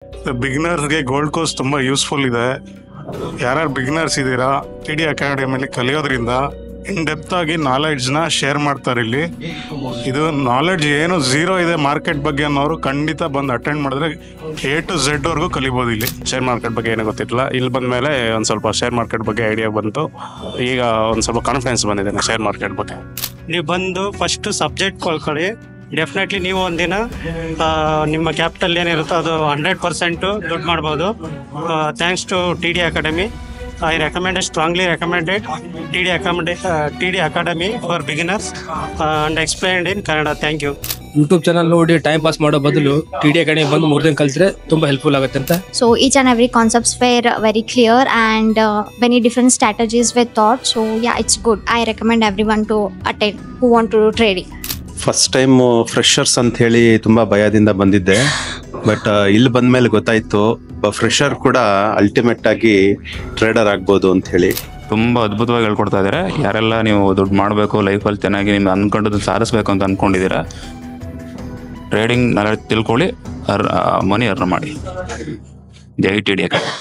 ಬಿಗಿನರ್ಸ್ಗೆ gold course ತುಂಬ useful ಇದೆ. ಯಾರ್ಯಾರು ಬಿಗಿನರ್ಸ್ ಇದ್ದೀರಾ, ಟಿ ಡಿ ಅಕಾಡೆಮಿಲಿ ಕಲಿಯೋದ್ರಿಂದ ಇನ್ ಡೆಪ್ತ್ ಆಗಿ ನಾಲೆಡ್ಜ್ನ ಶೇರ್ ಮಾಡ್ತಾರೆ. ಇಲ್ಲಿ ಇದು ನಾಲೆಡ್ಜ್ ಏನು ಝೀರೋ ಇದೆ ಮಾರ್ಕೆಟ್ ಬಗ್ಗೆ ಅನ್ನೋರು ಖಂಡಿತ ಬಂದು ಅಟೆಂಡ್ ಮಾಡಿದ್ರೆ A to Z ವರ್ಗೂ ಕಲಿಬೋದು. ಇಲ್ಲಿ ಶೇರ್ ಮಾರ್ಕೆಟ್ ಬಗ್ಗೆ ಏನೂ ಗೊತ್ತಿರಲಿಲ್ಲ, ಇಲ್ಲಿ ಬಂದ ಮೇಲೆ ಒಂದು ಸ್ವಲ್ಪ ಶೇರ್ ಮಾರ್ಕೆಟ್ ಬಗ್ಗೆ ಐಡಿಯಾ ಬಂತು. ಈಗ ಒಂದು ಸ್ವಲ್ಪ ಕಾನ್ಫಿಡೆನ್ಸ್ ಬಂದಿದೆ ಶೇರ್ ಮಾರ್ಕೆಟ್ ಬಗ್ಗೆ. ನೀವು ಬಂದು ಫಸ್ಟ್ ಸಬ್ಜೆಕ್ಟ್ ಕೊಳ್ಕೊಳ್ಳಿ. ಡೆಫಿನೆಟ್ಲಿ ನೀವು ಒಂದಿನ ನಿಮ್ಮ ಕ್ಯಾಪಿಟಲ್ ಏನಿರುತ್ತೋ ಅದು 100% ದುಡ್ಡು ಮಾಡ್ಬೋದು. Thanks to T D academy. I recommend strongly recommended T D academy for beginners and explained in Kannada. Thank you. YouTube channel ನೋಡಿ ಟೈಮ್ ಪಾಸ್ ಮಾಡೋ ಬದಲು ಟಿ ಡಿ ಅಕಾಡೆಮಿ ಬಂದು 3 ದಿನ ಕಲಿತ್ರೆ ತುಂಬಾ ಹೆಲ್ಪ್ಫುಲ್ ಆಗುತ್ತೆ ಅಂತ. So each and every concepts were very clear and many different strategies were taught. So yeah, it's good. I recommend everyone to attend who want to do trading. First time freshers ಅಂತ ಹೇಳಿ ತುಂಬ ಭಯದಿಂದ ಬಂದಿದ್ದೆ. But ಇಲ್ಲಿ ಬಂದ ಮೇಲೆ ಗೊತ್ತಾಯಿತು fresher ಕೂಡ ಅಲ್ಟಿಮೇಟ್ ಆಗಿ ಟ್ರೇಡರ್ ಆಗ್ಬೋದು ಅಂತ ಹೇಳಿ. ತುಂಬ ಅದ್ಭುತವಾಗಿ ಹೇಳ್ಕೊಡ್ತಾ ಇದ್ದಾರೆ. ಯಾರೆಲ್ಲ ನೀವು ದುಡ್ಡು ಮಾಡಬೇಕು ಲೈಫಲ್ಲಿ ಚೆನ್ನಾಗಿ ನಿಮ್ಗೆ ಅಂದ್ಕೊಂಡದ್ದು ಸಾಧಿಸ್ಬೇಕು ಅಂತ ಅಂದ್ಕೊಂಡಿದ್ದೀರಾ, ಟ್ರೇಡಿಂಗ್ ನಾಲೆಡ್ಜ್ ತಿಳ್ಕೊಳ್ಳಿ, ಮನಿ ಅರ್ನ್ ಮಾಡಿ. Jai T D academy.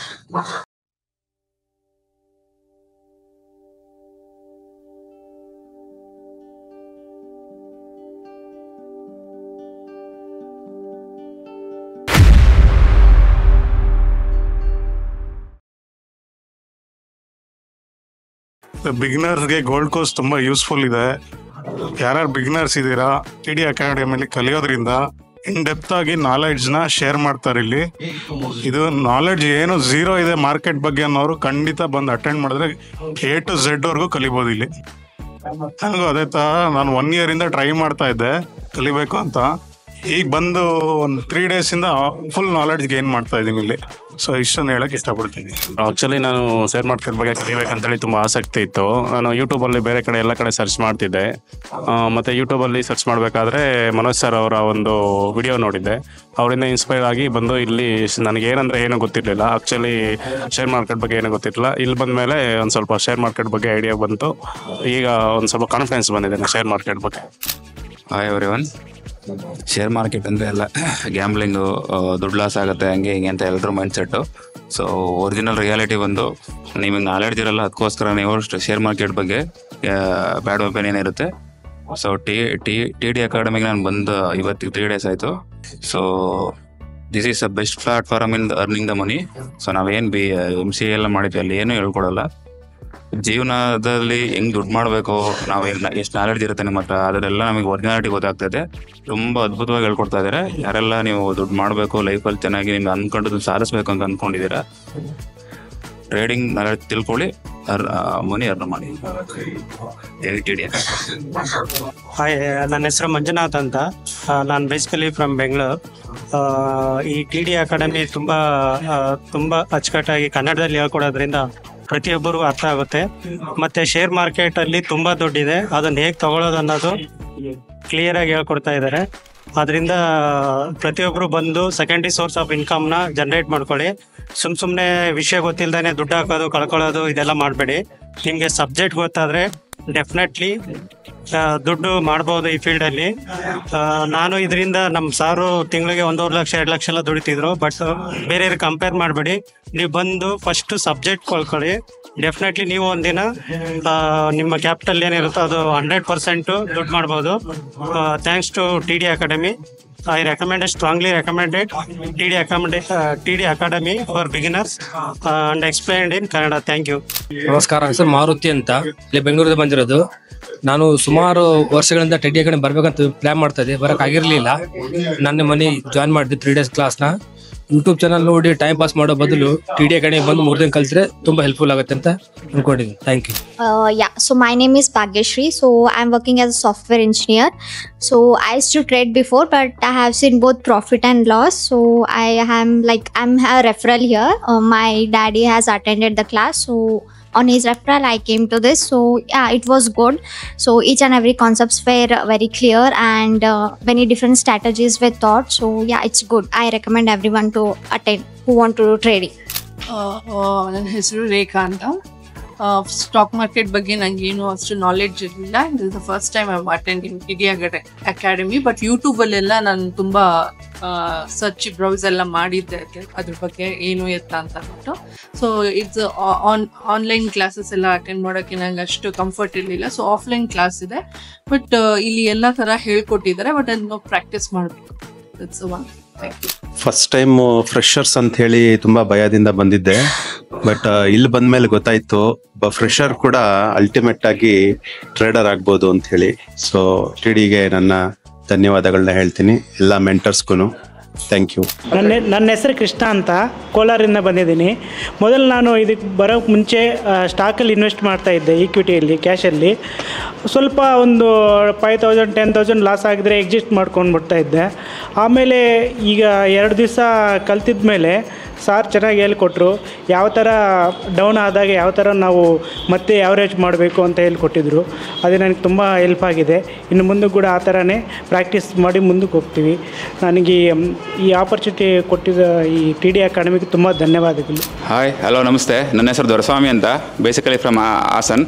ಬಿಗಿನರ್ಸ್ಗೆ ಗೋಲ್ಡ್ ಕೋರ್ಸ್ ತುಂಬ ಯೂಸ್ಫುಲ್ ಇದೆ. ಯಾರ್ಯಾರು ಬಿಗಿನರ್ಸ್ ಇದ್ದೀರಾ, ಟಿ ಡಿ ಅಕಾಡೆಮಿಲಿ ಕಲಿಯೋದ್ರಿಂದ ಇನ್ ಡೆಪ್ತ್ ಆಗಿ ನಾಲೆಡ್ಜ್ನ ಶೇರ್ ಮಾಡ್ತಾರೆ. ಇಲ್ಲಿ ಇದು ನಾಲೆಡ್ಜ್ ಏನು ಝೀರೋ ಇದೆ ಮಾರ್ಕೆಟ್ ಬಗ್ಗೆ ಅನ್ನೋರು ಖಂಡಿತ ಬಂದು ಅಟೆಂಡ್ ಮಾಡಿದ್ರೆ A to Z ವರ್ಗೂ ಕಲಿಬೋದು. ಇಲ್ಲಿ ನನಗೂ ಅದೇ ತರ ನಾನು 1 year ಟ್ರೈ ಮಾಡ್ತಾ ಇದ್ದೆ ಕಲಿಬೇಕು ಅಂತ. ಈಗ ಬಂದು ಒಂದು 3 days ಫುಲ್ ನಾಲೆಡ್ಜ್ ಗೇನ್ ಮಾಡ್ತಾ ಇದ್ದೀನಿ ಇಲ್ಲಿ. ಸೊ ಇಷ್ಟನ್ನು ಹೇಳಕ್ಕೆ ಇಷ್ಟಪಡ್ತೀನಿ. ಆ್ಯಕ್ಚುಲಿ ನಾನು ಶೇರ್ ಮಾರ್ಕೆಟ್ ಬಗ್ಗೆ ಕಲಿಬೇಕಂತೇಳಿ ತುಂಬ ಆಸಕ್ತಿ ಇತ್ತು. ನಾನು ಯೂಟ್ಯೂಬಲ್ಲಿ ಬೇರೆ ಕಡೆ ಎಲ್ಲ ಕಡೆ ಸರ್ಚ್ ಮಾಡ್ತಿದ್ದೆ. ಮತ್ತು ಯೂಟ್ಯೂಬಲ್ಲಿ ಸರ್ಚ್ ಮಾಡಬೇಕಾದ್ರೆ ಮನೋಜ್ ಸರ್ ಅವರ ಒಂದು ವಿಡಿಯೋ ನೋಡಿದ್ದೆ. ಅವರಿಂದ ಇನ್ಸ್ಪೈರ್ ಆಗಿ ಬಂದು ಇಲ್ಲಿ ನನಗೇನಂದರೆ ಏನೂ ಗೊತ್ತಿರಲಿಲ್ಲ. ಆ್ಯಕ್ಚುಲಿ ಶೇರ್ ಮಾರ್ಕೆಟ್ ಬಗ್ಗೆ ಏನೂ ಗೊತ್ತಿರಲಿಲ್ಲ. ಇಲ್ಲಿ ಬಂದ ಮೇಲೆ ಒಂದು ಸ್ವಲ್ಪ ಶೇರ್ ಮಾರ್ಕೆಟ್ ಬಗ್ಗೆ ಐಡಿಯಾ ಬಂತು. ಈಗ ಒಂದು ಸ್ವಲ್ಪ ಕಾನ್ಫಿಡೆನ್ಸ್ ಬಂದಿದೆ ಶೇರ್ ಮಾರ್ಕೆಟ್ ಬಗ್ಗೆ. Hi everyone. ಶೇರ್ ಮಾರ್ಕೆಟ್ ಅಂದರೆ ಎಲ್ಲ ಗ್ಯಾಮ್ಲಿಂಗು, ದುಡ್ಡು ಲಾಸ್ ಆಗುತ್ತೆ, ಹಂಗೆ ಹಿಂಗೆ ಅಂತ ಎಲ್ಲರೂ mind set. So original reality ಬಂದು ನಿಮಗೆ ನಾಲೆಡ್ಜ್ ಇರಲ್ಲ, ಅದಕ್ಕೋಸ್ಕರ ನೀವು ಶೇರ್ ಮಾರ್ಕೆಟ್ ಬಗ್ಗೆ ಬ್ಯಾಡ್ ಒಪಿನಿಯನ್ ಇರುತ್ತೆ. ಸೊ ಟಿ ಡಿ ಅಕಾಡೆಮಿಗೆ ನಾನು ಬಂದು ಇವತ್ತಿಗೆ 3 days ಆಯಿತು. So this is a best platform in earning the money. So ನಾವೇನು MCA ಎಲ್ಲ ಮಾಡಿದ್ವಿ, ಅಲ್ಲಿ ಏನೂ ಹೇಳ್ಕೊಡಲ್ಲ. ಜೀವನದಲ್ಲಿ ಹೆಂಗೆ ದುಡ್ಡು ಮಾಡಬೇಕು, ನಾವು ಎಷ್ಟು ನಾಲೆಡ್ಜ್ ಇರುತ್ತೆ ನಿಮ್ಮ ಹತ್ರ, ಅದರೆಲ್ಲ ನಮಗೆ ಒರಿಜಿನಾಲಿಟಿ ಗೊತ್ತಾಗ್ತದೆ. ತುಂಬ ಅದ್ಭುತವಾಗಿ ಹೇಳ್ಕೊಡ್ತಾ ಇದ್ದಾರೆ. ಯಾರೆಲ್ಲ ನೀವು ದುಡ್ಡು ಮಾಡಬೇಕು ಲೈಫಲ್ಲಿ ಚೆನ್ನಾಗಿ ನಿಮ್ಗೆ ಅಂದ್ಕೊಂಡದ್ದು ಸಾಧಿಸ್ಬೇಕು ಅಂತ ಅಂದ್ಕೊಂಡಿದ್ದೀರಾ, ಟ್ರೇಡಿಂಗ್ ನಾಲೆಡ್ಜ್ ತಿಳ್ಕೊಳ್ಳಿ, ಮನಿ ಅರ್ನ್ ಮಾಡಿ. ಹಾಯ್, ನನ್ನ ಹೆಸರು ಮಂಜುನಾಥ್ ಅಂತ. ನಾನು ಬೇಸಿಕಲಿ ಫ್ರಮ್ ಬೆಂಗಳೂರು. ಈ ಟಿ ಡಿ ಅಕಾಡೆಮಿ ತುಂಬ ಅಚ್ಚುಕಟ್ಟಾಗಿ ಕನ್ನಡದಲ್ಲಿ ಹೇಳ್ಕೊಡೋದ್ರಿಂದ ಪ್ರತಿಯೊಬ್ಬರಿಗೂ ಅರ್ಥ ಆಗುತ್ತೆ. ಮತ್ತು ಶೇರ್ ಮಾರ್ಕೆಟಲ್ಲಿ ತುಂಬ ದುಡ್ಡಿದೆ, ಅದನ್ನು ಹೇಗೆ ತಗೊಳ್ಳೋದು ಅನ್ನೋದು ಕ್ಲಿಯರಾಗಿ ಹೇಳ್ಕೊಡ್ತಾ ಇದ್ದಾರೆ. ಅದರಿಂದ ಪ್ರತಿಯೊಬ್ಬರು ಬಂದು ಸೆಕೆಂಡ್ರಿ ಸೋರ್ಸ್ ಆಫ್ ಇನ್ಕಮ್ನ ಜನ್ರೇಟ್ ಮಾಡ್ಕೊಳ್ಳಿ. ಸುಮ್ಮನೆ ವಿಷಯ ಗೊತ್ತಿಲ್ಲದೇ ದುಡ್ಡು ಹಾಕೋದು ಕಳ್ಕೊಳ್ಳೋದು ಇದೆಲ್ಲ ಮಾಡಬೇಡಿ. ನಿಮಗೆ ಸಬ್ಜೆಕ್ಟ್ ಗೊತ್ತಾದರೆ ಡೆಫಿನೆಟ್ಲಿ ದುಡ್ಡು ಮಾಡ್ಬೋದು ಈ ಫೀಲ್ಡಲ್ಲಿ. ನಾನು ಇದರಿಂದ ನಮ್ಮ ಸಾರು ತಿಂಗಳಿಗೆ 1.5 ಲಕ್ಷ 2 ಲಕ್ಷ ಎಲ್ಲ ದುಡಿತಿದ್ರು. ಬಟ್ ಬೇರೆಯವ್ರಿಗೆ ಕಂಪೇರ್ ಮಾಡಬೇಡಿ. ನೀವು ಬಂದು ಫಸ್ಟ್ ಸಬ್ಜೆಕ್ಟ್ ಕೊಳ್ಕೊಳ್ಳಿ. ಡೆಫಿನೆಟ್ಲಿ ನೀವು ಒಂದಿನ ನಿಮ್ಮ ಕ್ಯಾಪಿಟಲ್ ಏನಿರುತ್ತೋ ಅದು 100% ದುಡ್ಡು ಮಾಡ್ಬೋದು. Thanks to T D academy. I recommend strongly recommended T D academy for beginners and explained in Kannada. Thank you. ನಮಸ್ಕಾರ, ಸರ್ ಮಾರುತಿ ಅಂತ, ಇಲ್ಲಿ ಬೆಂಗಳೂರಿಂದ ಬಂದಿರೋದು. ನಾನು ಸುಮಾರು ವರ್ಷಗಳಿಂದ ಟಿ ಡಿ ಅಕಾಡೆಮಿ ಬರ್ಬೇಕಂತ ಪ್ಲಾನ್ ಮಾಡ್ತಾ ಇದ್ದೆ, ಬರೋಕೆ ಆಗಿರಲಿಲ್ಲ. ನನ್ನ ಮನೆ ಜಾಯ್ನ್ ಮಾಡಿದೆ 3 days ಕ್ಲಾಸ್ನ. ಯೂಟ್ಯೂಬ್ ಚಾನಲ್ ನೋಡಿ ಟೈಮ್ ಪಾಸ್ ಮಾಡೋ ಬದಲು ಟಿ ಡಿ ಅಕಾಡೆಮಿ ಬಂದು 3 ದಿನ ಕಲಿತ್ರೆ ತುಂಬ ಹೆಲ್ಪ್ಫುಲ್ ಆಗುತ್ತೆ ಅಂತ ಅನ್ಕೊಂಡಿದ್ದೀನಿ. Thank you. Yeah, so my name is Bhagyashree. So I'm working as a software engineer. So I used to trade before, but I have seen both profit and loss. So I'm a referral here. My daddy has attended the class, so on his referral I came to this. So yeah, it was good. So each and every concepts were very clear and many different strategies were taught. So yeah, it's good. I recommend everyone to attend who want to do trading. ನನ್ನ ಹೆಸರು ರೇಖಾ ಅಂತ. Stock market ಬಗ್ಗೆ ನಂಗೆ ಏನು ಅಷ್ಟು knowledge ಇರಲಿಲ್ಲ. This the first time I attending TD academy. But ಯೂಟ್ಯೂಬಲ್ಲೆಲ್ಲ ನಾನು ತುಂಬ ಬ್ರೌಸ್ ಎಲ್ಲ ಮಾಡಿದ್ದೆ ಅದ್ರ ಬಗ್ಗೆ ಏನು ಎತ್ತ ಅಂತ ಅಂದ್ಬಿಟ್ಟು. ಸೊ ಇಟ್ಸ್ ಆನ್ಲೈನ್ ಕ್ಲಾಸಸ್ ಎಲ್ಲ ಅಟೆಂಡ್ ಮಾಡೋಕ್ಕೆ ನಂಗೆ ಅಷ್ಟು ಕಂಫರ್ಟ್ ಇರಲಿಲ್ಲ. ಸೊ ಆಫ್ಲೈನ್ ಕ್ಲಾಸ್ ಇದೆ, ಬಟ್ ಇಲ್ಲಿ ಎಲ್ಲ ಥರ ಹೇಳ್ಕೊಟ್ಟಿದ್ದಾರೆ, ಬಟ್ ಅದನ್ನು ಪ್ರಾಕ್ಟೀಸ್ ಮಾಡಬೇಕು. It's one. Thank you. First time freshers ಅಂತ ಹೇಳಿ ತುಂಬಾ ಭಯದಿಂದ ಬಂದಿದ್ದೆ. ಬಟ್ ಇಲ್ಲಿ ಬಂದ್ಮೇಲೆ ಗೊತ್ತಾಯ್ತು ಫ್ರೆಷರ್ ಕೂಡ ಅಲ್ಟಿಮೇಟ್ ಆಗಿ ಟ್ರೇಡರ್ ಆಗ್ಬೋದು ಅಂತ ಹೇಳಿ. ಸೊ ಟಿಡಿಗೆ ನನ್ನ ಧನ್ಯವಾದಗಳನ್ನ ಹೇಳ್ತೀನಿ, ಎಲ್ಲ ಮೆಂಟರ್ಸ್ಗೂ ಥ್ಯಾಂಕ್ ಯು. ನನ್ನ ಹೆಸರು ಕೃಷ್ಣ ಅಂತ, ಕೋಲಾರಿಂದ ಬಂದಿದ್ದೀನಿ. ಮೊದಲು ನಾನು ಇದಕ್ಕೆ ಬರೋಕ್ಕೆ ಮುಂಚೆ ಸ್ಟಾಕಲ್ಲಿ ಇನ್ವೆಸ್ಟ್ ಮಾಡ್ತಾ ಇದ್ದೆ, ಈಕ್ವಿಟಿಯಲ್ಲಿ, ಕ್ಯಾಶಲ್ಲಿ. ಸ್ವಲ್ಪ ಒಂದು 5,000 10,000 ಲಾಸ್ ಆಗಿದ್ರೆ ಎಕ್ಸಿಟ್ ಮಾಡ್ಕೊಂಡು ಬಿಡ್ತಾ ಇದ್ದೆ. ಆಮೇಲೆ ಈಗ 2 ದಿವಸ ಕಲ್ತಿದ್ದ ಮೇಲೆ ಸಾರ್ ಚೆನ್ನಾಗಿ ಹೇಳ್ಕೊಟ್ರು. ಯಾವ ಥರ ಡೌನ್ ಆದಾಗ ಯಾವ ಥರ ನಾವು ಮತ್ತೆ ಯಾವರೇಜ್ ಮಾಡಬೇಕು ಅಂತ ಹೇಳ್ಕೊಟ್ಟಿದ್ರು. ಅದು ನನಗೆ ತುಂಬ ಹೆಲ್ಪ್ ಆಗಿದೆ. ಇನ್ನು ಮುಂದೆ ಕೂಡ ಆ ಥರನೇ ಪ್ರಾಕ್ಟೀಸ್ ಮಾಡಿ ಮುಂದಕ್ಕೆ ಹೋಗ್ತೀವಿ. ನನಗೆ ಈ ಆಪರ್ಚುನಿಟಿ ಕೊಟ್ಟಿದ್ದ ಈ ಟಿಡಿ ಅಕಾಡೆಮಿಗೆ ತುಂಬ ಧನ್ಯವಾದಗಳು. ಹಾಯ್, ಹಲೋ, ನಮಸ್ತೆ. ನನ್ನ ಹೆಸರು ದೊರೆಸ್ವಾಮಿ ಅಂತ, ಬೇಸಿಕಲಿ ಫ್ರಮ್ ಹಾಸನ್.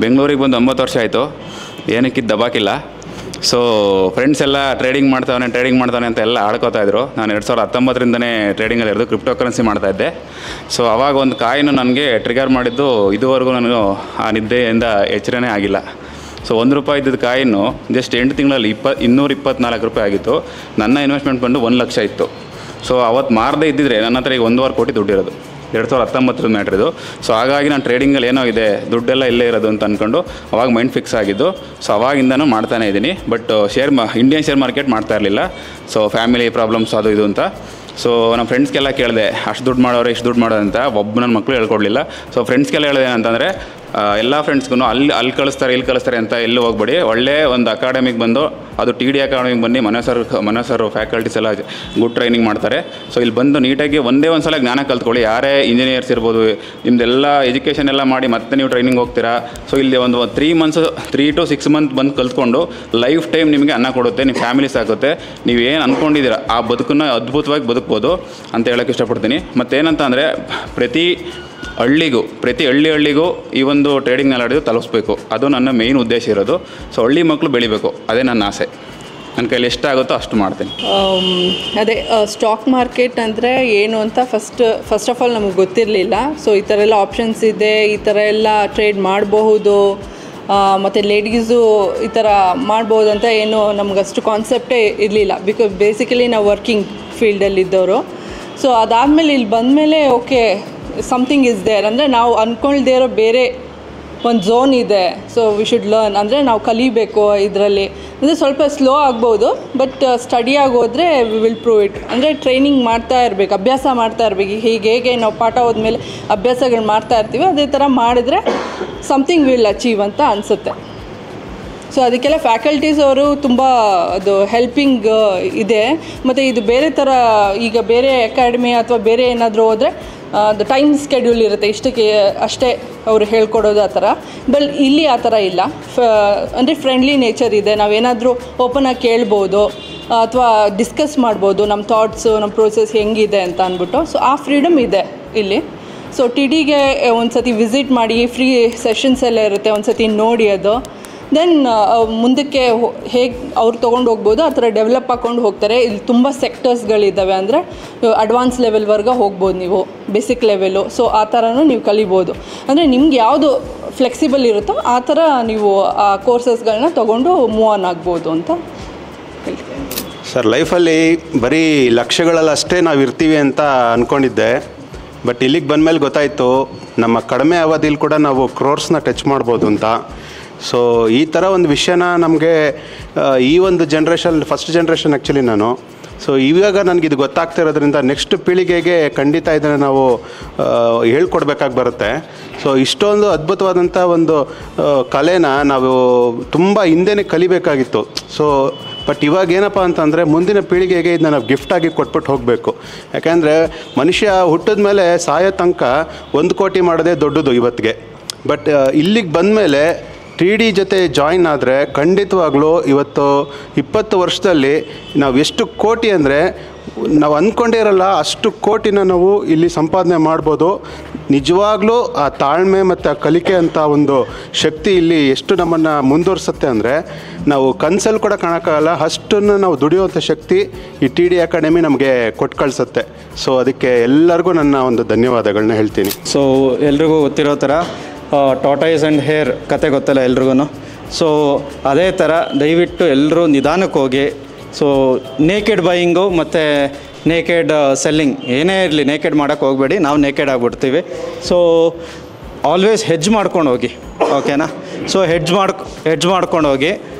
ಬೆಂಗಳೂರಿಗೆ ಬಂದು 9 ವರ್ಷ ಆಯಿತು. ಏನಕ್ಕಿದ್ದು ದಬಾಕಿಲ್ಲ. ಸೊ ಫ್ರೆಂಡ್ಸ್ ಎಲ್ಲ ಟ್ರೇಡಿಂಗ್ ಮಾಡ್ತಾನೆ ಅಂತ ಎಲ್ಲ ಆಡ್ಕೋತಾಯಿದ್ರು. ನಾನು 2019ರಿಂದನೇ ಟ್ರೇಡಿಂಗಲ್ಲಿ ಇರೋದು, ಕ್ರಿಪ್ಟೋ ಕರೆನ್ಸಿ ಮಾಡ್ತಾಯಿದ್ದೆ. ಸೊ ಅವಾಗ ಒಂದು ಕಾಯಿನು ನನಗೆ ಟ್ರಿಗರ್ ಮಾಡಿದ್ದು ಇದುವರೆಗೂ ನಾನು ಆ ನಿದ್ದೆಯಿಂದ ಎಚ್ಚರನೇ ಆಗಿಲ್ಲ. ಸೊ ₹1 ಇದ್ದಿದ್ದು ಕಾಯಿನು ಜಸ್ಟ್ 8 ತಿಂಗಳಲ್ಲಿ 224 ರೂಪಾಯಿ ಆಗಿತ್ತು. ನನ್ನ ಇನ್ವೆಸ್ಟ್ಮೆಂಟ್ ಬಂದು 1 ಲಕ್ಷ ಇತ್ತು. ಸೊ ಅವತ್ತು ಮಾರದೇ ಇದ್ದಿದ್ರೆ ನನ್ನ ಹತ್ರ ಈಗ 1.25 ಕೋಟಿ ದುಡ್ಡಿರೋದು. 2019 ಮ್ಯಾಟ್ರ್ ಇದು. ಸೊ ಹಾಗಾಗಿ ನಾನು ಟ್ರೇಡಿಂಗಲ್ಲಿ ಏನೋ ಇದೆ, ದುಡ್ಡೆಲ್ಲ ಇಲ್ಲೇ ಇರೋದು ಅಂತ ಅಂದ್ಕೊಂಡು ಅವಾಗ ಮೈಂಡ್ ಫಿಕ್ಸ್ ಆಗಿದ್ದು. ಸೊ ಅವಾಗಿಂದನೂ ಮಾಡ್ತಾನೇ ಇದ್ದೀನಿ. ಬಟ್ ಇಂಡಿಯನ್ ಶೇರ್ ಮಾರ್ಕೆಟ್ ಮಾಡ್ತಾ ಇರಲಿಲ್ಲ. ಸೊ ಫ್ಯಾಮಿಲಿ ಪ್ರಾಬ್ಲಮ್ಸ್ ಅದು ಇದು ಅಂತ. ಸೊ ನಮ್ಮ ಫ್ರೆಂಡ್ಸ್ಗೆಲ್ಲ ಕೇಳಿದೆ, ಅಷ್ಟು ದುಡ್ಡು ಮಾಡೋರು ಇಷ್ಟು ದುಡ್ಡು ಮಾಡೋದು ಅಂತ. ಒಬ್ಬ ನನ್ನ ಮಕ್ಕಳು ಹೇಳ್ಕೊಡ್ಲಿಲ್ಲ. ಸೊ ಫ್ರೆಂಡ್ಸ್ಗೆಲ್ಲ ಹೇಳಿದೆ ಅಂತಂದರೆ, ಎಲ್ಲ ಫ್ರೆಂಡ್ಸ್ಗೂ ಅಲ್ಲಿ ಕಳಿಸ್ತಾರೆ ಇಲ್ಲಿ ಕಳಿಸ್ತಾರೆ ಅಂತ ಎಲ್ಲೂ ಹೋಗ್ಬೇಡಿ. ಒಳ್ಳೆ ಒಂದು ಅಕಾಡೆಮಿಗೆ ಬಂದು, ಅದು ಟಿ.ಡಿ ಅಕಾಡೆಮಿಗೆ ಬನ್ನಿ. ಮನೋಸರ್ ಫ್ಯಾಕಲ್ಟೀಸ್ ಎಲ್ಲ ಗುಡ್ ಟ್ರೈನಿಂಗ್ ಮಾಡ್ತಾರೆ. ಸೊ ಇಲ್ಲಿ ಬಂದು ನೀಟಾಗಿ ಒಂದೇ ಒಂದು ಸಲ ಜ್ಞಾನ ಕಲ್ತ್ಕೊಳ್ಳಿ. ಯಾರೇ ಇಂಜಿನಿಯರ್ಸ್ ಇರ್ಬೋದು, ನಿಮ್ಮದೆಲ್ಲ ಎಜುಕೇಷನ್ ಎಲ್ಲ ಮಾಡಿ ಮತ್ತೆ ನೀವು ಟ್ರೈನಿಂಗ್ ಹೋಗ್ತೀರಾ. ಸೊ ಇಲ್ಲಿ ಒಂದು 3 to 6 ಮಂತ್ ಬಂದು ಕಲ್ತ್ಕೊಂಡು ಲೈಫ್ ಟೈಮ್ ನಿಮಗೆ ಅನ್ನ ಕೊಡುತ್ತೆ, ನಿಮ್ಮ ಫ್ಯಾಮಿಲಿ ಸಾಕುತ್ತೆ. ನೀವೇನು ಅಂದ್ಕೊಂಡಿದ್ದೀರ ಆ ಬದುಕನ್ನು ಅದ್ಭುತವಾಗಿ ಬದುಕ್ಬೋದು ಅಂತ ಹೇಳೋಕ್ಕೆ ಇಷ್ಟಪಡ್ತೀನಿ. ಮತ್ತೇನಂತ ಅಂದರೆ, ಪ್ರತಿ ಹಳ್ಳಿಗೂ ಈ ಒಂದು ಟ್ರೇಡಿಂಗ್ ನಾಲೆಡ್ಜ್ ತಲುಪಿಸ್ಬೇಕು. ಅದು ನನ್ನ ಮೇಯ್ನ್ ಉದ್ದೇಶ ಇರೋದು. ಸೊ ಹಳ್ಳಿ ಮಕ್ಕಳು ಬೆಳಿಬೇಕು, ಅದೇ ನನ್ನ ಆಸೆ. ನನ್ನ ಕೈಲಿ ಎಷ್ಟಾಗುತ್ತೋ ಅಷ್ಟು ಮಾಡ್ತೀನಿ. ಅದೇ ಸ್ಟಾಕ್ ಮಾರ್ಕೆಟ್ ಅಂದರೆ ಏನು ಅಂತ ಫಸ್ಟ್ ಆಫ್ ಆಲ್ ನಮಗೆ ಗೊತ್ತಿರಲಿಲ್ಲ. ಸೊ ಈ ಥರ ಎಲ್ಲ ಆಪ್ಷನ್ಸ್ ಇದೆ, ಈ ಥರ ಎಲ್ಲ ಟ್ರೇಡ್ ಮಾಡಬಹುದು, ಮತ್ತು ಲೇಡೀಸು ಈ ಥರ ಮಾಡ್ಬೋದು ಅಂತ ಏನು ನಮಗಷ್ಟು ಕಾನ್ಸೆಪ್ಟೇ ಇರಲಿಲ್ಲ. ಬಿಕಾಸ್ ಬೇಸಿಕಲಿ ನಾವು ವರ್ಕಿಂಗ್ ಫೀಲ್ಡಲ್ಲಿದ್ದವರು. ಸೊ ಅದಾದಮೇಲೆ ಇಲ್ಲಿ ಬಂದಮೇಲೆ ಓಕೆ, ಸಮಥಿಂಗ್ ಇಸ್ ದೇರ್, ಅಂದರೆ ನಾವು ಅಂದ್ಕೊಳ್ದೇ ಇರೋ ಬೇರೆ ಒಂದು ಝೋನ್ ಇದೆ. ಸೊ ವಿ ಶುಡ್ ಲರ್ನ್, ಅಂದರೆ ನಾವು ಕಲಿಬೇಕು ಇದರಲ್ಲಿ. ಅಂದರೆ ಸ್ವಲ್ಪ ಸ್ಲೋ ಆಗ್ಬೋದು, ಬಟ್ ಸ್ಟಡಿಯಾಗಿ ಹೋದರೆ ವಿ ವಿಲ್ ಪ್ರೂವ್ ಇಟ್. ಅಂದರೆ ಟ್ರೈನಿಂಗ್ ಮಾಡ್ತಾ ಇರಬೇಕು, ಅಭ್ಯಾಸ ಮಾಡ್ತಾ ಇರಬೇಕು. ಹೇಗೆ ನಾವು ಪಾಠ ಹೋದ್ಮೇಲೆ ಅಭ್ಯಾಸಗಳು ಮಾಡ್ತಾ ಇರ್ತೀವಿ, ಅದೇ ಥರ ಮಾಡಿದ್ರೆ ಸಮಥಿಂಗ್ ವಿಲ್ ಅಚೀವ್ ಅಂತ ಅನಿಸುತ್ತೆ. ಸೊ ಅದಕ್ಕೆಲ್ಲ ಫ್ಯಾಕಲ್ಟೀಸ್ ಅವರು ತುಂಬ ಅದು ಹೆಲ್ಪಿಂಗ್ ಇದೆ. ಮತ್ತು ಇದು ಬೇರೆ ಥರ, ಈಗ ಬೇರೆ ಅಕಾಡೆಮಿ ಅಥವಾ ಬೇರೆ ಏನಾದರೂ ಹೋದರೆ ಅದು ಟೈಮ್ ಸ್ಕೆಡ್ಯೂಲ್ ಇರುತ್ತೆ, ಇಷ್ಟಕ್ಕೆ ಅಷ್ಟೇ ಅವರು ಹೇಳ್ಕೊಡೋದು ಆ ಥರ. ಬಟ್ ಇಲ್ಲಿ ಆ ಥರ ಇಲ್ಲ. ಅಂದರೆ ಫ್ರೆಂಡ್ಲಿ ನೇಚರ್ ಇದೆ. ನಾವೇನಾದರೂ ಓಪನ್ ಆಗಿ ಕೇಳ್ಬೋದು ಅಥವಾ ಡಿಸ್ಕಸ್ ಮಾಡ್ಬೋದು ನಮ್ಮ ಥಾಟ್ಸು, ನಮ್ಮ ಪ್ರೋಸೆಸ್ ಹೆಂಗಿದೆ ಅಂತ ಅಂದ್ಬಿಟ್ಟು. ಸೊ ಆ ಫ್ರೀಡಮ್ ಇದೆ ಇಲ್ಲಿ. ಸೊ ಟಿಡಿಗೆ ಒಂದು ಸತಿ ವಿಸಿಟ್ ಮಾಡಿ, ಫ್ರೀ ಸೆಷನ್ಸ್ ಎಲ್ಲ ಇರುತ್ತೆ, ಒಂದು ಸತಿ ನೋಡಿ ಅದು. ದೆನ್ ಮುಂದಕ್ಕೆ ಹೇಗೆ ಅವ್ರು ತೊಗೊಂಡು ಹೋಗ್ಬೋದು, ಆ ಥರ ಡೆವಲಪ್ ಹಾಕ್ಕೊಂಡು ಹೋಗ್ತಾರೆ. ಇಲ್ಲಿ ತುಂಬ ಸೆಕ್ಟರ್ಸ್ಗಳಿದ್ದಾವೆ. ಅಂದರೆ ಅಡ್ವಾನ್ಸ್ ಲೆವೆಲ್ವರೆಗೆ ಹೋಗ್ಬೋದು ನೀವು, ಬೇಸಿಕ್ ಲೆವೆಲು. ಸೊ ಆ ಥರನೂ ನೀವು ಕಲಿಬೋದು. ಅಂದರೆ ನಿಮ್ಗೆ ಯಾವುದು ಫ್ಲೆಕ್ಸಿಬಲ್ ಇರುತ್ತೋ ಆ ಥರ ನೀವು ಆ ಕೋರ್ಸಸ್ಗಳನ್ನ ತೊಗೊಂಡು ಮೂವ್ ಆನ್ ಆಗ್ಬೋದು ಅಂತ ಹೇಳ್ತೀನಿ. ಸರ್, ಲೈಫಲ್ಲಿ ಬರೀ ಲಕ್ಷಗಳಲ್ಲಷ್ಟೇ ನಾವು ಇರ್ತೀವಿ ಅಂತ ಅಂದ್ಕೊಂಡಿದ್ದೆ. ಬಟ್ ಇಲ್ಲಿಗೆ ಬಂದಮೇಲೆ ಗೊತ್ತಾಯಿತು, ನಮ್ಮ ಕಡಿಮೆ ಅವಧಿಲಿ ಕೂಡ ನಾವು ಕ್ರೋರ್ಸ್ನ ಟಚ್ ಮಾಡ್ಬೋದು ಅಂತ. ಸೊ ಈ ಥರ ಒಂದು ವಿಷಯನ ನಮಗೆ ಈ ಒಂದು ಫಸ್ಟ್ ಜನ್ರೇಷನ್ ಆ್ಯಕ್ಚುಲಿ ನಾನು. ಸೊ ಇವಾಗ ನನಗಿದು ಗೊತ್ತಾಗ್ತಿರೋದ್ರಿಂದ ನೆಕ್ಸ್ಟ್ ಪೀಳಿಗೆಗೆ ಖಂಡಿತ ಇದನ್ನು ನಾವು ಹೇಳ್ಕೊಡ್ಬೇಕಾಗಿ ಬರುತ್ತೆ. ಸೊ ಇಷ್ಟೊಂದು ಅದ್ಭುತವಾದಂಥ ಒಂದು ಕಲೆನ ನಾವು ತುಂಬ ಹಿಂದೆನೇ ಕಲಿಬೇಕಾಗಿತ್ತು. ಸೊ ಬಟ್ ಇವಾಗ ಏನಪ್ಪ ಅಂತಂದರೆ, ಮುಂದಿನ ಪೀಳಿಗೆಗೆ ಇದನ್ನ ನಾವು ಗಿಫ್ಟಾಗಿ ಕೊಟ್ಬಿಟ್ಟು ಹೋಗಬೇಕು. ಯಾಕೆಂದರೆ ಮನುಷ್ಯ ಹುಟ್ಟಿದ ಮೇಲೆ ಸಾಯೋ ತನಕ 1 ಕೋಟಿ ಮಾಡೋದೇ ದೊಡ್ಡದು ಇವತ್ತಿಗೆ. ಬಟ್ ಇಲ್ಲಿಗೆ ಬಂದಮೇಲೆ ಟಿ.ಡಿ ಜೊತೆ ಜಾಯಿನ್ ಆದರೆ ಖಂಡಿತವಾಗ್ಲೂ ಇವತ್ತು 20 ವರ್ಷದಲ್ಲಿ ನಾವು ಎಷ್ಟು ಕೋಟಿ ಅಂದರೆ ನಾವು ಅಂದ್ಕೊಂಡೇ ಇರಲ್ಲ ಅಷ್ಟು ಕೋಟಿನ ನಾವು ಇಲ್ಲಿ ಸಂಪಾದನೆ ಮಾಡ್ಬೋದು. ನಿಜವಾಗ್ಲೂ ಆ ತಾಳ್ಮೆ ಮತ್ತು ಆ ಕಲಿಕೆ ಅಂತ ಒಂದು ಶಕ್ತಿ ಇಲ್ಲಿ ಎಷ್ಟು ನಮ್ಮನ್ನು ಮುಂದುವರ್ಸುತ್ತೆ ಅಂದರೆ ನಾವು ಕನಸಲ್ಲಿ ಕೂಡ ಕಾಣೋಕ್ಕಾಗಲ್ಲ. ಅಷ್ಟನ್ನು ನಾವು ದುಡಿಯುವಂಥ ಶಕ್ತಿ ಈ TD ಅಕಾಡೆಮಿ ನಮಗೆ ಕೊಟ್ಟು ಕಳಿಸುತ್ತೆ. ಸೊ ಅದಕ್ಕೆ ಎಲ್ಲರಿಗೂ ನನ್ನ ಒಂದು ಧನ್ಯವಾದಗಳನ್ನ ಹೇಳ್ತೀನಿ. ಸೊ ಎಲ್ರಿಗೂ ಗೊತ್ತಿರೋ ಥರ ಟಾಟಾಯ್ಸ್ ಆ್ಯಂಡ್ ಹೇರ್ ಕತೆ ಗೊತ್ತಲ್ಲ ಎಲ್ರಿಗೂ. ಸೊ ಅದೇ ಥರ ದಯವಿಟ್ಟು ಎಲ್ಲರೂ ನಿಧಾನಕ್ಕೆ ಹೋಗಿ. ಸೊ ನೇಕೆಡ್ ಬೈಯಿಂಗು ಮತ್ತು ನೇಕೆಡ್ ಸೆಲ್ಲಿಂಗ್ ಏನೇ ಇರಲಿ ನೇಕೆಡ್ ಮಾಡೋಕ್ಕೆ ಹೋಗಬೇಡಿ, ನಾವು ನೇಕೆಡ್ ಆಗಿಬಿಡ್ತೀವಿ. ಸೊ ಆಲ್ವೇಸ್ ಹೆಡ್ಜ್ ಮಾಡ್ಕೊಂಡು ಹೋಗಿ, ಓಕೆನಾ? ಸೊ ಹೆಡ್ಜ್ ಮಾಡ್ಕೊಂಡು ಹೋಗಿ.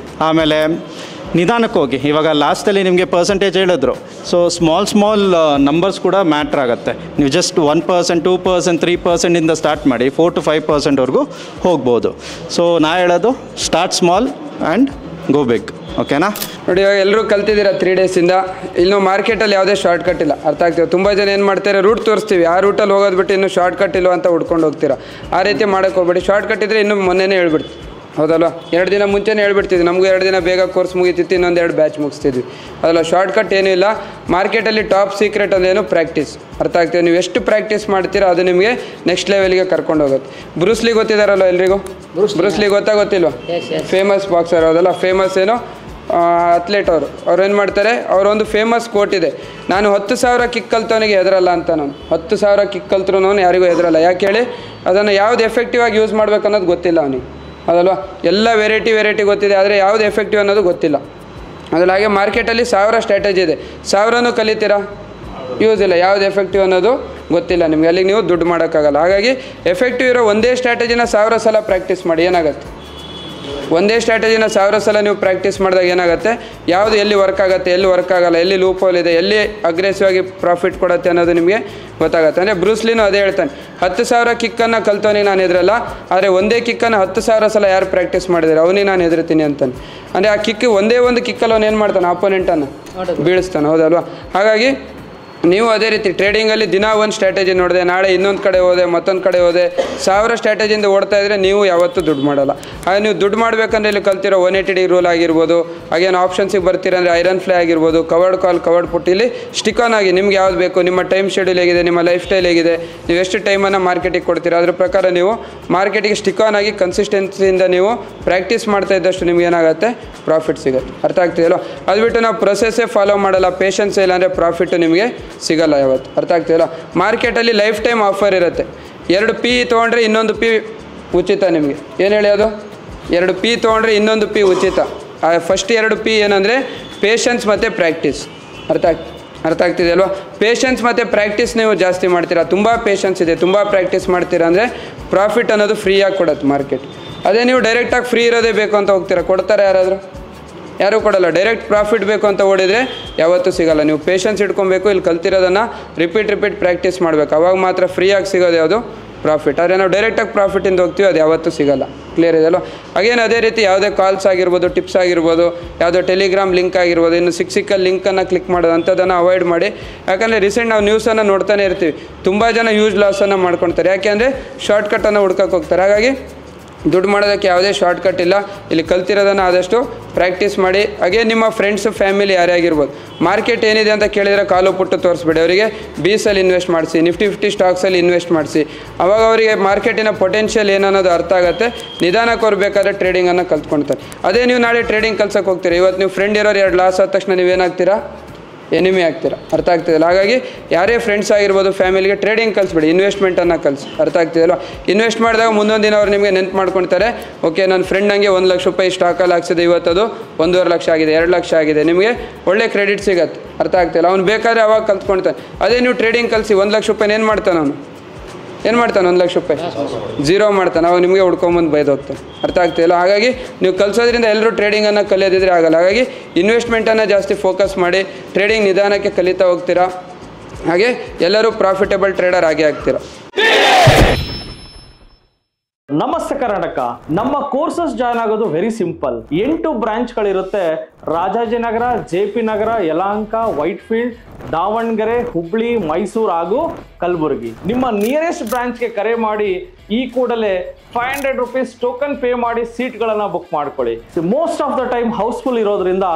ಆಮೇಲೆ ನಿಧಾನಕ್ಕೆ ಹೋಗಿ. ಇವಾಗ ಲಾಸ್ಟಲ್ಲಿ ನಿಮಗೆ ಪರ್ಸೆಂಟೇಜ್ ಹೇಳಿದ್ರು. ಸೊ ಸ್ಮಾಲ್ ನಂಬರ್ಸ್ ಕೂಡ ಮ್ಯಾಟ್ರ್ ಆಗುತ್ತೆ. ನೀವು ಜಸ್ಟ್ 1%, 2%, 3%ಇಂದ ಸ್ಟಾರ್ಟ್ ಮಾಡಿ 4 to 5%ವರೆಗೂ ಹೋಗ್ಬೋದು. ಸೊ ನಾ ಹೇಳೋದು start small and go big, ಓಕೆನಾ? ನೋಡಿ, ಇವಾಗ ಎಲ್ಲರೂ ಕಲ್ತಿದ್ದೀರಾ 3 ಡೇಸಿಂದ. ಇನ್ನು ಮಾರ್ಕೆಟಲ್ಲಿ ಯಾವುದೇ ಶಾರ್ಟ್ಕಟ್ ಇಲ್ಲ, ಅರ್ಥ ಆಗ್ತೀವಿ. ತುಂಬ ಜನ ಏನು ಮಾಡ್ತಾರೆ, ರೂಟ್ ತೋರಿಸ್ತೀವಿ, ಆ ರೂಟಲ್ಲಿ ಹೋಗೋದು ಬಿಟ್ಟು ಇನ್ನೂ ಶಾರ್ಟ್ಕಟ್ ಇಲ್ವ ಅಂತ ಹುಡ್ಕೊಂಡು ಹೋಗ್ತೀರಾ. ಆ ರೀತಿ ಮಾಡೋಕ್ಕೆ ಹೋಗ್ಬೇಡಿ. ಶಾರ್ಟ್ಕಟ್ ಇದ್ದರೆ ಇನ್ನೂ ಮೊನ್ನೆನೇ ಹೇಳ್ಬಿಡ್ತೀವಿ, ಹೌದಲ್ವ? 2 ದಿನ ಮುಂಚೆನೇ ಹೇಳ್ಬಿಡ್ತಿದ್ವಿ. ನಮಗೂ 2 ದಿನ ಬೇಗ ಕೋರ್ಸ್ ಮುಗಿತಿತ್ತು, ಇನ್ನೊಂದು 2 ಬ್ಯಾಚ್ ಮುಗಿಸ್ತಿದ್ವಿ, ಅದಲ್ಲ? ಶಾರ್ಟ್ಕಟ್ ಏನೂ ಇಲ್ಲ. ಮಾರ್ಕೆಟಲ್ಲಿ ಟಾಪ್ ಸೀಕ್ರೆಟ್ ಅಂದೇನು ಪ್ರಾಕ್ಟೀಸ್, ಅರ್ಥ ಆಗ್ತದೆ. ನೀವು ಎಷ್ಟು ಪ್ರಾಕ್ಟೀಸ್ ಮಾಡ್ತೀರೋ ಅದು ನಿಮಗೆ ನೆಕ್ಸ್ಟ್ ಲೆವೆಲ್ಗೆ ಕರ್ಕೊಂಡು ಹೋಗುತ್ತೆ. ಬ್ರೂಸ್ಲಿ ಗೊತ್ತಿದ್ದಾರಲ್ಲ ಎಲ್ರಿಗೂ? ಬ್ರೂಸ್ಲಿ ಗೊತ್ತಿಲ್ವ? ಫೇಮಸ್ ಬಾಕ್ಸರ್, ಹೌದಲ್ಲ? ಫೇಮಸ್ ಏನು ಅಥ್ಲೇಟ್ ಅವ್ರು ಏನು ಮಾಡ್ತಾರೆ, ಅವರೊಂದು ಫೇಮಸ್ ಕೋಟ್ ಇದೆ, ನಾನು 10,000 ಕಿಕ್ ಕಲ್ತವನಿಗೆ ಹೆದರಲ್ಲ ಅಂತ. ನಾನು 10,000 ಕಿಕ್ ಕಲ್ತ್ರೂ ಯಾರಿಗೂ ಹೆದರಲ್ಲ. ಯಾಕೆ ಹೇಳಿ? ಅದನ್ನು ಯಾವ್ದು ಎಫೆಕ್ಟಿವ್ ಆಗಿ ಯೂಸ್ ಮಾಡ್ಬೇಕು ಅನ್ನೋದು ಗೊತ್ತಿಲ್ಲ ಅವನಿಗೆ, ಅದಲ್ವಾ? ಎಲ್ಲ ವೆರೈಟಿ ಗೊತ್ತಿದೆ, ಆದರೆ ಯಾವುದು ಎಫೆಕ್ಟಿವ್ ಅನ್ನೋದು ಗೊತ್ತಿಲ್ಲ, ಅದಲ್ಲ? ಹಾಗೆ ಮಾರ್ಕೆಟಲ್ಲಿ 1000 ಸ್ಟ್ರಾಟಜಿ ಇದೆ, 1000ನೂ ಕಲಿತೀರಾ, ಯೂಸ್ ಇಲ್ಲ. ಯಾವುದು ಎಫೆಕ್ಟಿವ್ ಅನ್ನೋದು ಗೊತ್ತಿಲ್ಲ ನಿಮಗೆ, ಅಲ್ಲಿಗೆ ನೀವು ದುಡ್ಡು ಮಾಡೋಕ್ಕಾಗಲ್ಲ. ಹಾಗಾಗಿ ಎಫೆಕ್ಟಿವ್ ಇರೋ ಒಂದೇ ಸ್ಟ್ರಾಟಜಿನ 1000 ಸಲ ಪ್ರಾಕ್ಟೀಸ್ ಮಾಡಿ. ಏನಾಗುತ್ತೆ? ಒಂದೇ ಸ್ಟ್ರಾಟಜಿನ 1000 ಸಲ ನೀವು ಪ್ರಾಕ್ಟೀಸ್ ಮಾಡಿದಾಗ ಏನಾಗುತ್ತೆ, ಯಾವುದು ಎಲ್ಲಿ ವರ್ಕ್ ಆಗುತ್ತೆ, ಎಲ್ಲಿ ವರ್ಕ್ ಆಗಲ್ಲ, ಎಲ್ಲಿ ಲೂಪ್ ಹೋಲ್ ಇದೆ, ಎಲ್ಲಿ ಅಗ್ರೆಸಿವ್ ಆಗಿ ಪ್ರಾಫಿಟ್ ಕೊಡುತ್ತೆ ಅನ್ನೋದು ನಿಮಗೆ ಗೊತ್ತಾಗುತ್ತೆ. ಅಂದರೆ ಬ್ರೂಸ್ಲಿನೂ ಅದೇ ಹೇಳ್ತಾನೆ, 10,000 ಕಿಕ್ಕನ್ನು ಕಲ್ತವನಿಗೆ ನಾನು ಹೆದರಲ್ಲ, ಆದರೆ ಒಂದೇ ಕಿಕ್ಕನ್ನು 10,000 ಸಲ ಯಾರು ಪ್ರಾಕ್ಟೀಸ್ ಮಾಡಿದ್ದಾರೆ ಅವನಿಗೆ ನಾನು ಹೆದರ್ತೀನಿ ಅಂತಾನೆ. ಅಂದರೆ ಆ ಕಿಕ್ ಒಂದೇ ಒಂದು ಕಿಕ್ಕಲ್ಲಿ ಅವನು ಏನು ಮಾಡ್ತಾನೆ, ಅಪೋನೆಂಟನ್ನು ಬೀಳಿಸ್ತಾನೆ, ಹೌದಲ್ವಾ? ಹಾಗಾಗಿ ನೀವು ಅದೇ ರೀತಿ ಟ್ರೇಡಿಂಗಲ್ಲಿ ದಿನ ಒಂದು ಸ್ಟ್ರಾಟಜಿ ನೋಡಿದೆ, ನಾಳೆ ಇನ್ನೊಂದು ಕಡೆ ಹೋದೆ, ಮತ್ತೊಂದು ಕಡೆ ಹೋದೆ, 1000 ಸ್ಟ್ರಾಟಜಿಯಿಂದ ಓಡ್ತಾ ಇದ್ದರೆ ನೀವು ಯಾವತ್ತೂ ದುಡ್ಡು ಮಾಡಲ್ಲ. ಹಾಗೆ ನೀವು ದುಡ್ಡು ಮಾಡಬೇಕಂದ್ರೆ ಇಲ್ಲಿ ಕಲ್ತಿರೋ 180 ರೂಲ್ ಆಗಿರ್ಬೋದು, ಹಾಗೇನು ಆಪ್ಷನ್ಸಿಗೆ ಬರ್ತೀರಂದರೆ ಐರನ್ ಫ್ಲೈ ಆಗಿರ್ಬೋದು, ಕವರ್ಡ್ ಕಾಲ್, ಕವರ್ಡ್ ಪುಟ್, ಇಲ್ಲಿ ಸ್ಟಿಕ್ ಆನ್ ಆಗಿ ನಿಮ್ಗೆ ಯಾವ್ದು ಬೇಕು, ನಿಮ್ಮ ಟೈಮ್ ಶೆಡ್ಯೂಲ್ ಹೇಗಿದೆ, ನಿಮ್ಮ ಲೈಫ್ ಸ್ಟೈಲ್ ಹೇಗಿದೆ, ನೀವು ಎಷ್ಟು ಟೈಮನ್ನು ಮಾರ್ಕೆಟಿಗೆ ಕೊಡ್ತೀರಾ, ಅದ್ರ ಪ್ರಕಾರ ನೀವು ಮಾರ್ಕೆಟಿಗೆ ಸ್ಟಿಕ್ ಆನ್ ಆಗಿ ಕನ್ಸಿಸ್ಟೆನ್ಸಿಯಿಂದ ನೀವು ಪ್ರಾಕ್ಟೀಸ್ ಮಾಡ್ತಾ ಇದ್ದಷ್ಟು ನಿಮ್ಗೆ ಏನಾಗುತ್ತೆ, ಪ್ರಾಫಿಟ್ ಸಿಗುತ್ತೆ. ಅರ್ಥ ಆಗ್ತಿದೆಯಲ್ಲ? ಅದು ಬಿಟ್ಟು ನಾವು ಪ್ರೊಸೆಸ್ಸೇ ಫಾಲೋ ಮಾಡಲ್ಲ, ಪೇಷನ್ಸ್ ಇಲ್ಲ ಅಂದರೆ ಪ್ರಾಫಿಟ್ಟು ನಿಮಗೆ ಸಿಗಲ್ಲ ಯಾವತ್ತು. ಅರ್ಥ ಆಗ್ತಿದೆಯಲ್ಲ? ಮಾರ್ಕೆಟಲ್ಲಿ ಲೈಫ್ ಟೈಮ್ ಆಫರ್ ಇರುತ್ತೆ. 2 P ತೊಗೊಂಡ್ರೆ ಇನ್ನೊಂದು P ಉಚಿತ ನಿಮಗೆ. ಏನು ಹೇಳಿ ಅದು? 2 P ತೊಗೊಂಡ್ರೆ ಇನ್ನೊಂದು P ಉಚಿತ. ಫಸ್ಟ್ 2 P ಏನಂದರೆ ಪೇಷನ್ಸ್ ಮತ್ತು ಪ್ರಾಕ್ಟೀಸ್. ಅರ್ಥ ಆಗ್ತಿದೆಯಲ್ವ? ಪೇಷನ್ಸ್ ಮತ್ತು ಪ್ರಾಕ್ಟೀಸ್ ನೀವು ಜಾಸ್ತಿ ಮಾಡ್ತೀರಾ, ತುಂಬ ಪೇಷನ್ಸ್ ಇದೆ, ತುಂಬ ಪ್ರಾಕ್ಟೀಸ್ ಮಾಡ್ತೀರಾ ಅಂದರೆ ಪ್ರಾಫಿಟ್ ಅನ್ನೋದು ಫ್ರೀಯಾಗಿ ಕೊಡುತ್ತೆ ಮಾರ್ಕೆಟ್. ಅದೇ ನೀವು ಡೈರೆಕ್ಟಾಗಿ ಫ್ರೀ ಇರೋದೇ ಬೇಕು ಅಂತ ಹೋಗ್ತೀರಾ, ಕೊಡ್ತಾರೆ ಯಾರಾದರೂ? ಯಾರೂ ಕೊಡಲ್ಲ. ಡೈರೆಕ್ಟ್ ಪ್ರಾಫಿಟ್ ಬೇಕು ಅಂತ ಓಡಿದರೆ ಯಾವತ್ತೂ ಸಿಗಲ್ಲ. ನೀವು ಪೇಷನ್ಸ್ ಇಟ್ಕೊಬೇಕು, ಇಲ್ಲಿ ಕಲ್ತಿರೋದನ್ನು ರಿಪೀಟ್ ಪ್ರಾಕ್ಟೀಸ್ ಮಾಡಬೇಕು, ಅವಾಗ ಮಾತ್ರ ಫ್ರೀಯಾಗಿ ಸಿಗೋದು ಯಾವುದು, ಪ್ರಾಫಿಟ್. ಆದರೆ ನಾವು ಡೈರೆಕ್ಟಾಗಿ ಪ್ರಾಫಿಟಿಂದ ಹೋಗ್ತೀವಿ, ಅದು ಯಾವತ್ತೂ ಸಿಗಲ್ಲ. ಕ್ಲಿಯರ್ ಇದೆಯಲ್ಲ? ಹಾಗೇನು ಅದೇ ರೀತಿ ಯಾವುದೇ ಕಾಲ್ಸ್ ಆಗಿರ್ಬೋದು, ಟಿಪ್ಸ್ ಆಗಿರ್ಬೋದು, ಯಾವುದೋ ಟೆಲಿಗ್ರಾಮ್ ಲಿಂಕ್ ಆಗಿರ್ಬೋದು, ಇನ್ನು ಸಿಕ್ಕಲ್ಲಿ ಲಿಂಕನ್ನು ಕ್ಲಿಕ್ ಮಾಡೋದು ಅಂಥದ್ದನ್ನು ಅವಾಯ್ಡ್ ಮಾಡಿ. ಯಾಕಂದರೆ ರೀಸೆಂಟ್ ನಾವು ನ್ಯೂಸನ್ನು ನೋಡ್ತಾನೆ ಇರ್ತೀವಿ, ತುಂಬ ಜನ ಯೂಸ್ ಲಾಸನ್ನು ಮಾಡ್ಕೊಳ್ತಾರೆ. ಯಾಕೆ ಅಂದರೆ ಶಾರ್ಟ್ಕಟ್ಟನ್ನು ಹುಡ್ಕಕ್ಕೆ ಹೋಗ್ತಾರೆ. ಹಾಗಾಗಿ ದುಡ್ಡು ಮಾಡೋದಕ್ಕೆ ಯಾವುದೇ ಶಾರ್ಟ್ಕಟ್ ಇಲ್ಲ. ಇಲ್ಲಿ ಕಲ್ತಿರೋದನ್ನು ಆದಷ್ಟು ಪ್ರಾಕ್ಟೀಸ್ ಮಾಡಿ. ಹಾಗೆ ನಿಮ್ಮ ಫ್ರೆಂಡ್ಸು, ಫ್ಯಾಮಿಲಿ ಯಾರೇ ಆಗಿರ್ಬೋದು, ಮಾರ್ಕೆಟ್ ಏನಿದೆ ಅಂತ ಕೇಳಿದರೆ ಕಾಲು ಪುಟ್ಟು ತೋರಿಸ್ಬೇಡಿ. ಅವರಿಗೆ ಬೀಸಲ್ಲಿ ಇನ್ವೆಸ್ಟ್ ಮಾಡಿಸಿ, ನಿಫ್ಟಿ 50 ಸ್ಟಾಕ್ಸಲ್ಲಿ ಇನ್ವೆಸ್ಟ್ ಮಾಡಿಸಿ. ಅವಾಗ ಅವರಿಗೆ ಮಾರ್ಕೆಟಿನ ಪೊಟೆನ್ಷಿಯಲ್ ಏನನ್ನೋದು ಅರ್ಥ ಆಗುತ್ತೆ. ನಿಧಾನಕ್ಕೆ ಅವ್ರು ಬೇಕಾದ್ರೆ ಟ್ರೇಡಿಂಗನ್ನು ಕಲ್ತ್ಕೊಳ್ತಾರೆ. ಅದೇ ನೀವು ನಾಳೆ ಟ್ರೇಡಿಂಗ್ ಕಲ್ಸಕ್ಕೆ ಹೋಗ್ತೀರಾ, ಇವತ್ತು ನೀವು ಫ್ರೆಂಡ್ ಇರೋರು 2 ಲಾಸ್ ಆದ ತಕ್ಷಣ ನೀವೇನಾಗ್ತೀರಾ, ಎನಿಮಿ ಆಗ್ತೀರಾ. ಅರ್ಥ ಆಗ್ತಿದೆಯಲ್ಲ? ಹಾಗಾಗಿ ಯಾರೇ ಫ್ರೆಂಡ್ಸ್ ಆಗಿರ್ಬೋದು, ಫ್ಯಾಮಿಲಿಗೆ ಟ್ರೇಡಿಂಗ್ ಕಲಿಸ್ಬೇಡಿ, ಇನ್ವೆಸ್ಟ್ಮೆಂಟನ್ನು ಕಲಿಸಿ. ಅರ್ಥ ಆಗ್ತಿದೆಯಲ್ಲ? ಇನ್ವೆಸ್ಟ್ ಮಾಡಿದಾಗ ಮುಂದೊಂದು ದಿನ ಅವ್ರು ನಿಮಗೆ ನೆನ್ಪು ಮಾಡ್ಕೊಳ್ತಾರೆ, ಓಕೆ ನನ್ನ ಫ್ರೆಂಡ್ ನನಗೆ 1 ಲಕ್ಷ ರೂಪಾಯಿ ಸ್ಟಾಕಲ್ಲಿ ಹಾಕ್ಸಿದೆ, ಇವತ್ತದು 1.5 ಲಕ್ಷ ಆಗಿದೆ, 2 ಲಕ್ಷ ಆಗಿದೆ, ನಿಮಗೆ ಒಳ್ಳೆ ಕ್ರೆಡಿಟ್ ಸಿಗುತ್ತೆ. ಅರ್ಥ ಆಗ್ತಿಲ್ಲ? ಅವ್ನು ಬೇಕಾದ್ರೆ ಅವಾಗ ಕಲ್ತ್ಕೊಳ್ತಾನೆ. ಅದೇ ನೀವು ಟ್ರೇಡಿಂಗ್ ಕಲಿಸಿ 1 ಲಕ್ಷ ರೂಪಾಯಿ ಏನು ಮಾಡ್ತಾನೆ ಅವನು? 1 ಲಕ್ಷ ರೂಪಾಯಿ ಝೀರೋ ಮಾಡ್ತಾನೆ, ಅವಾಗ ನಿಮಗೆ ಹುಡ್ಕೊಂಬಂದು ಬೈದು ಹೋಗ್ತಾನೆ. ಅರ್ಥ ಆಗ್ತಿಲ್ಲ? ಹಾಗಾಗಿ ನೀವು ಕಲಿಸೋದ್ರಿಂದ ಎಲ್ಲರೂ ಟ್ರೇಡಿಂಗನ್ನು ಕಲಿಯೋದಿದ್ರೆ ಆಗಲ್ಲ. ಹಾಗಾಗಿ ಇನ್ವೆಸ್ಟ್ಮೆಂಟನ್ನು ಜಾಸ್ತಿ ಫೋಕಸ್ ಮಾಡಿ, ಟ್ರೇಡಿಂಗ್ ನಿಧಾನಕ್ಕೆ ಕಲಿತಾ ಹೋಗ್ತೀರಾ. ಹಾಗೆ ಎಲ್ಲರೂ ಪ್ರಾಫಿಟಬಲ್ ಟ್ರೇಡರ್ ಆಗೇ ಆಗ್ತೀರಾ. ನಮಸ್ತೆ ಕರ್ನಾಟಕ. ನಮ್ಮ ಕೋರ್ಸಸ್ ಜಾಯ್ನ್ ಆಗೋದು ವೆರಿ ಸಿಂಪಲ್. 8 ಬ್ರಾಂಚ್ಗಳಿರುತ್ತೆ. ರಾಜಾಜಿನಗರ, JP ನಗರ, ಯಲಹಂಕ, ವೈಟ್ಫೀಲ್ಡ್, ದಾವಣಗೆರೆ, ಹುಬ್ಳಿ, ಮೈಸೂರು ಹಾಗೂ ಕಲಬುರಗಿ. ನಿಮ್ಮ ನಿಯರೆಸ್ಟ್ ಬ್ರಾಂಚ್ಗೆ ಕರೆ ಮಾಡಿ ಈ ಕೂಡಲೇ 500 ರುಪೀಸ್ ಟೋಕನ್ ಪೇ ಮಾಡಿ ಸೀಟ್ಗಳನ್ನು ಬುಕ್ ಮಾಡ್ಕೊಳ್ಳಿ. Most of the time housefull ಇರೋದ್ರಿಂದ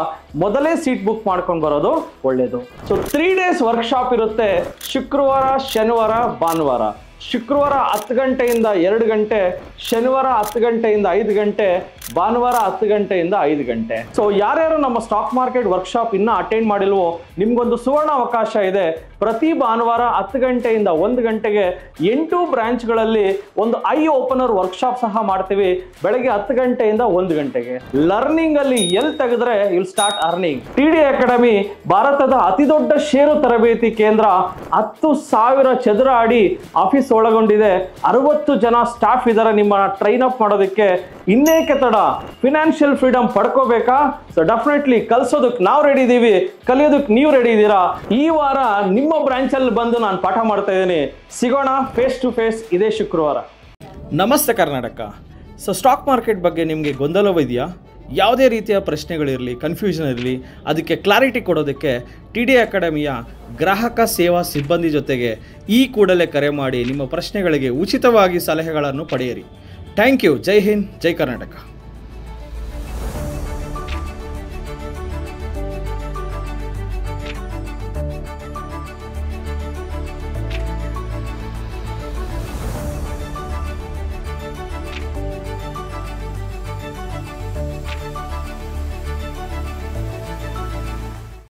ಮೊದಲೇ ಸೀಟ್ ಬುಕ್ ಮಾಡ್ಕೊಂಡು ಬರೋದು ಒಳ್ಳೆಯದು. ಸೊ 3 days ವರ್ಕ್ಶಾಪ್ ಇರುತ್ತೆ. ಶುಕ್ರವಾರ, ಶನಿವಾರ, ಭಾನುವಾರ. ಶುಕ್ರವಾರ 10 ಗಂಟೆಯಿಂದ 2 ಗಂಟೆ, ಶನಿವಾರ 10 ಗಂಟೆಯಿಂದ 5 ಗಂಟೆ, ಭಾನುವಾರ 10 ಗಂಟೆಯಿಂದ 5 ಗಂಟೆ. ಸೊ ಯಾರ್ಯಾರು ನಮ್ಮ ಸ್ಟಾಕ್ ಮಾರ್ಕೆಟ್ ವರ್ಕ್ಶಾಪ್ ಇನ್ನೂ ಅಟೆಂಡ್ ಮಾಡಿಲ್ವೋ ನಿಮ್ಗೊಂದು ಸುವರ್ಣ ಅವಕಾಶ ಇದೆ. ಪ್ರತಿ ಭಾನುವಾರ 10 ಗಂಟೆಯಿಂದ 1 ಗಂಟೆಗೆ 8 ಬ್ರಾಂಚ್ಗಳಲ್ಲಿ ಒಂದು ಐ ಓಪನರ್ ವರ್ಕ್ಶಾಪ್ ಸಹ ಮಾಡ್ತೀವಿ. ಬೆಳಗ್ಗೆ 10 ಗಂಟೆಯಿಂದ 1 ಗಂಟೆಗೆ. ಲರ್ನಿಂಗ್ ಅಲ್ಲಿ ಎಲ್ಲಿ ತೆಗೆದ್ರೆ will start earning. TD academy ಭಾರತದ ಅತಿ ದೊಡ್ಡ ಷೇರು ತರಬೇತಿ ಕೇಂದ್ರ. 10,000 ಚದರ ಅಡಿ ಆಫೀಸ್ ಒಳಗೊಂಡಿದೆ. 60 ಜನ ಸ್ಟಾಫ್ ಇದ್ದಾರೆ ನಿಮ್ಮ ಟ್ರೈನ್ ಅಪ್ ಮಾಡೋದಕ್ಕೆ. ಇನ್ನೇಕೆ ತಡ, ಫಿನಾನ್ಷಿಯಲ್ ಫ್ರೀಡಮ್ ಪಡ್ಕೋಬೇಕಾ? ಸೊ ಡೆಫಿನೆಟ್ಲಿ ಕಲಿಸೋದಕ್ಕೆ ನಾವು ರೆಡಿ ಇದ್ದೀವಿ, ಕಲಿಯೋದಕ್ಕೆ ನೀವು ರೆಡಿ ಇದ್ದೀರಾ? ಈ ವಾರ ನಿಮ್ಮ ಬ್ರಾಂಚಲ್ಲಿ ಬಂದು ನಾನು ಪಾಠ ಮಾಡ್ತಾ ಇದ್ದೀನಿ. ಸಿಗೋಣ ಫೇಸ್ ಟು ಫೇಸ್ ಇದೇ ಶುಕ್ರವಾರ. ನಮಸ್ತೆ ಕರ್ನಾಟಕ. ಸೊ ಸ್ಟಾಕ್ ಮಾರ್ಕೆಟ್ ಬಗ್ಗೆ ನಿಮಗೆ ಗೊಂದಲವಿದೆಯಾ? ಯಾವುದೇ ರೀತಿಯ ಪ್ರಶ್ನೆಗಳಿರಲಿ, ಕನ್ಫ್ಯೂಷನ್ ಇರಲಿ, ಅದಕ್ಕೆ ಕ್ಲಾರಿಟಿ ಕೊಡೋದಕ್ಕೆ TD ಅಕಾಡೆಮಿಯ ಗ್ರಾಹಕ ಸೇವಾ ಸಿಬ್ಬಂದಿ ಜೊತೆಗೆ ಈ ಕೂಡಲೇ ಕರೆ ಮಾಡಿ ನಿಮ್ಮ ಪ್ರಶ್ನೆಗಳಿಗೆ ಉಚಿತವಾಗಿ ಸಲಹೆಗಳನ್ನು ಪಡೆಯಿರಿ. Thank you. ಜೈ ಹಿಂದ್, ಜೈ ಕರ್ನಾಟಕ.